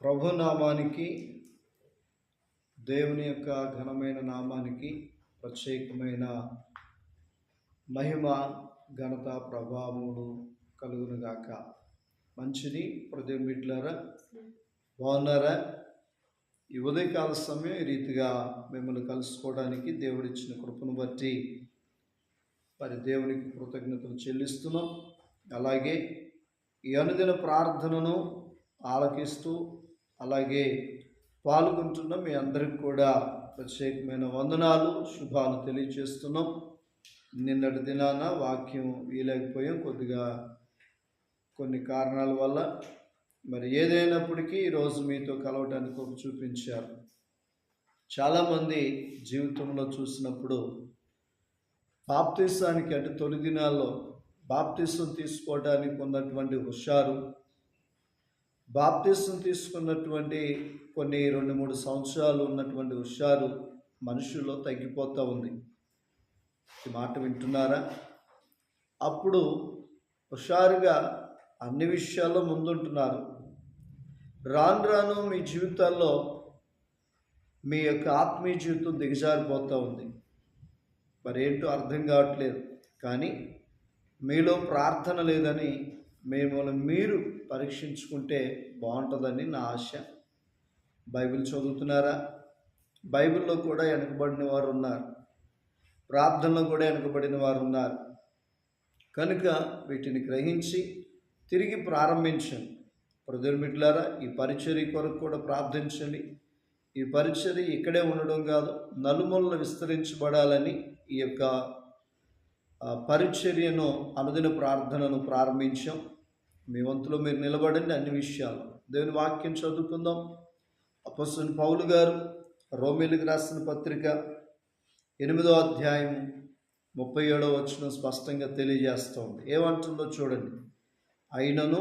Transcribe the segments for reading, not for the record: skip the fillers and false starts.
ప్రభు నామానికి, దేవుని యొక్క ఘనమైన నామానికి ప్రత్యేకమైన మహిమ, ఘనత, ప్రభావములు కలుగునుగాక. మంచిది. హృదయం బిడ్డలారా, బాగున్నారా? ఈ ఉదయకాల సమయం ఈ రీతిగా మిమ్మల్ని కలుసుకోవడానికి దేవుడిచ్చిన కృపను బట్టి దేవునికి కృతజ్ఞతలు చెల్లిస్తున్నాం. అలాగే ఈ అనుదిన ప్రార్థనను ఆలకిస్తూ అలాగే పాల్గొంటున్న మీ అందరికి కూడా ప్రత్యేకమైన వందనాలు, శుభాలు తెలియజేస్తున్నాం. నిన్నటి దినాన వాక్యం వీలైపోయాం, కొద్దిగా కొన్ని కారణాల వల్ల. మరి ఏదైనప్పటికీ ఈరోజు మీతో కలవటానికి ఒక చూపించారు. చాలామంది జీవితంలో చూసినప్పుడు బాప్తీసానికి అంటే తొలి దినాల్లో బాప్తీసం తీసుకోవడానికి ఉన్నటువంటి హుషారు, బాప్తీసం తీసుకున్నటువంటి కొన్ని 2-3 సంవత్సరాలు ఉన్నటువంటి హుషారు మనుషుల్లో తగ్గిపోతూ ఉంది. ఈ మాట వింటున్నారా? అప్పుడు హుషారుగా అన్ని విషయాల్లో ముందుంటున్నారు. రాను రాను మీ జీవితాల్లో మీ యొక్క ఆత్మీయ జీవితం దిగజారిపోతూ ఉంది. మరేంటో అర్థం కావట్లేదు. కానీ మీలో ప్రార్థన లేదని మిమ్మల్ని మీరు పరీక్షించుకుంటే బాగుంటుందని నా ఆశ. బైబిల్ చదువుతున్నారా? బైబిల్లో కూడా వెనుకబడిన వారు ఉన్నారు, ప్రార్థనలో కూడా వెనుకబడిన వారు ఉన్నారు. కనుక వీటిని గ్రహించి తిరిగి ప్రారంభించండి. హృదయం బిడ్డలారా, ఈ పరిచర్య కొరకు కూడా ప్రార్థించండి. ఈ పరిచర్య ఇక్కడే ఉండడం కాదు, నలుమూలన విస్తరించబడాలని ఈ యొక్క పరిచర్యను, అనుదిన ప్రార్థనను ప్రారంభించాం. మీ వంతులో మీరు నిలబడండి. అన్ని విషయాలు దేవుని వాక్యం చదువుకుందాం. అపోస్తలుడైన పౌలు గారు రోమీయులకు రాసిన పత్రిక 8వ అధ్యాయం 37వ వచనం స్పష్టంగా తెలియజేస్తోంది. ఏమంటుందో చూడండి. అయినను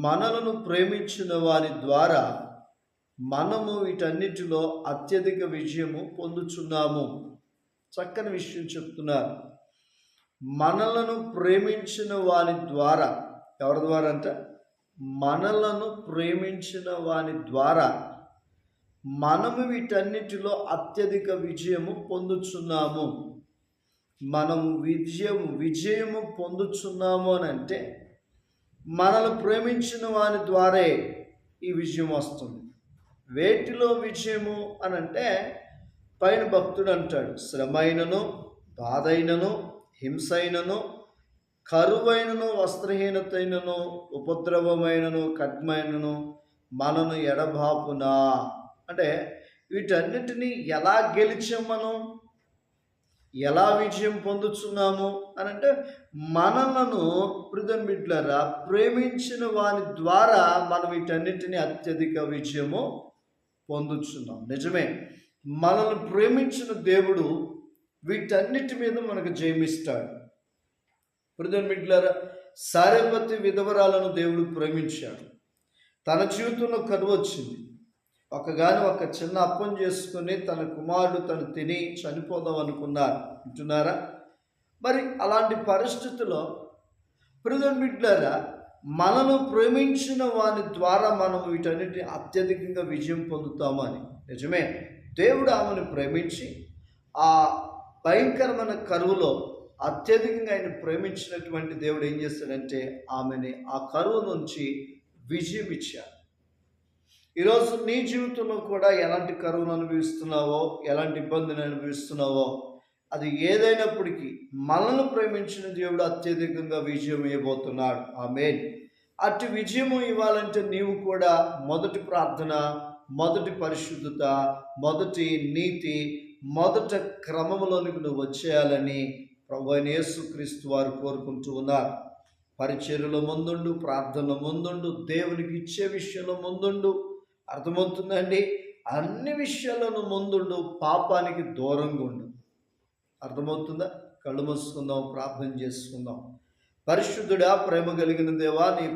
మనలను ప్రేమించిన వారి ద్వారా మనము వీటన్నిటిలో అత్యధిక విజయము పొందుచున్నాము. చక్కని విషయం చెప్తున్నారు. మనలను ప్రేమించిన వారి ద్వారా, ఎవరి ద్వారా అంట? మనలను ప్రేమించిన వారి ద్వారా మనము వీటన్నిటిలో అత్యధిక విజయము పొందుచున్నాము. మనము విజయము పొందుచున్నాము అని అంటే మనల్ని ప్రేమించిన వారి ద్వారే ఈ విజయం వస్తుంది. వేటిలో విజయము అని అంటే పైన భక్తుడు అంటాడు, శ్రమైనను, బాధైనను, హింసైనను, కరువైనను, వస్త్రహీనతైనను, ఉపద్రవమైనను, ఖడ్గమైనను మనను ఎడబాపునా. అంటే వీటన్నిటినీ ఎలా గెలిచాం, మనం ఎలా విజయం పొందుతున్నాము అని అంటే మనలను ప్రియమైన బిడ్డలారా ప్రేమించిన వారి ద్వారా మనం వీటన్నిటినీ అత్యధిక విజయము పొందుతున్నాం. నిజమే, మనల్ని ప్రేమించిన దేవుడు వీటన్నిటి మీద మనకు జయమిస్తాడు. ప్రియమైన బిడ్డలారా, సారెపతి విధవరాలను దేవుడు ప్రేమించాడు. తన జీవితంలో కరువు వచ్చింది. ఒక చిన్న అప్పం చేసుకుని తన కుమారుడు తను తిని చనిపోదాం అనుకున్నారు. వింటున్నారా? మరి అలాంటి పరిస్థితుల్లో ప్రియమైన బిడ్డలారా, మనను ప్రేమించిన వారి ద్వారా మనం వీటన్నిటిని అత్యధికంగా విజయం పొందుతామని. నిజమే, దేవుడు ఆమెను ప్రేమించి ఆ భయంకరమైన కరువులో అత్యధికంగా ఆయన ప్రేమించినటువంటి దేవుడు ఏం చేస్తాడంటే ఆమెని ఆ కరువు నుంచి విజయం ఇచ్చాడు. ఈరోజు నీ జీవితంలో కూడా ఎలాంటి కరువును అనుభవిస్తున్నావో, ఎలాంటి ఇబ్బందిని అనుభవిస్తున్నావో, అది ఏదైనప్పటికీ మనల్ని ప్రేమించిన దేవుడు అత్యధికంగా విజయం ఇవ్వబోతున్నాడు. ఆమేన్. అటు విజయము ఇవ్వాలంటే నీవు కూడా మొదటి ప్రార్థన, మొదటి పరిశుద్ధత, మొదటి నీతి, మొదట క్రమంలోనికి నువ్వు వచ్చేయాలని ప్రభువైన యేసుక్రీస్తు వారు కోరుకుంటూ ఉన్నారు. పరిచర్యలో ముందుండు, ప్రార్థనలో ముందుండు, దేవునికి ఇచ్చే విషయంలో ముందుండు. అర్థమవుతుందండి? అన్ని విషయాలను ముందుండు, పాపానికి దూరంగా ఉండు. అర్థమవుతుందా? కళ్ళు మూసుకుందాం, ప్రార్థన చేసుకుందాం. పరిశుద్ధుడా, ప్రేమ కలిగిన దేవా, నీ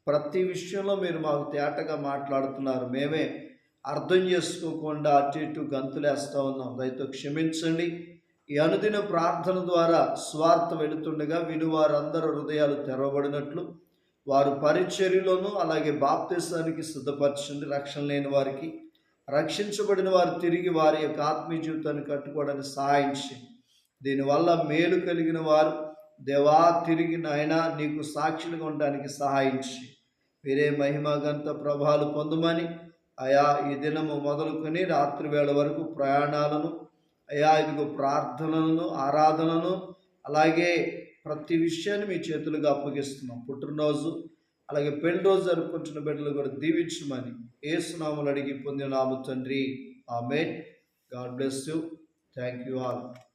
ప్రతి విషయంలో మీరు మాకు తేటగా మాట్లాడుతున్నారు. మేమే అర్థం చేసుకోకుండా అటు ఇటు గంతులేస్తూ ఉన్నాం. దయతో క్షమించండి. ఈ అనుదిన ప్రార్థన ద్వారా స్వార్థ వెళుతుండగా వినువారందరూ హృదయాలు తెరవబడినట్లు వారు పరిచర్యలోను అలాగే బాప్తిసానికి సిద్ధపరచండి. రక్షణ లేని వారికి, రక్షించబడిన వారు తిరిగి వారి యొక్క ఆత్మీయ జీవితాన్ని కట్టుకోవడానికి సహాయం చేయండి. దీనివల్ల మేలు కలిగిన వారు దేవా తిరిగి నాయన నీకు సాక్షులుగా ఉండడానికి సహాయం చేయండి. మీరే మహిమ ఘనత ప్రభావాలు పొందమని అయా ఈ దినము మొదలుకొని రాత్రి వేళ వరకు ప్రయాణాలను అయా ఇదిగో ప్రార్థనలను ఆరాధనను అలాగే ప్రతి విషయాన్ని మీ చేతులుగా అప్పగిస్తున్నాం. పుట్టినరోజు అలాగే పెళ్లి రోజు జరుపుకుంటున్న బిడ్డలు కూడా దీవించమని యేసునామములో అడిగి పొందినాము తండ్రి. Amen. God bless you. Thank you all.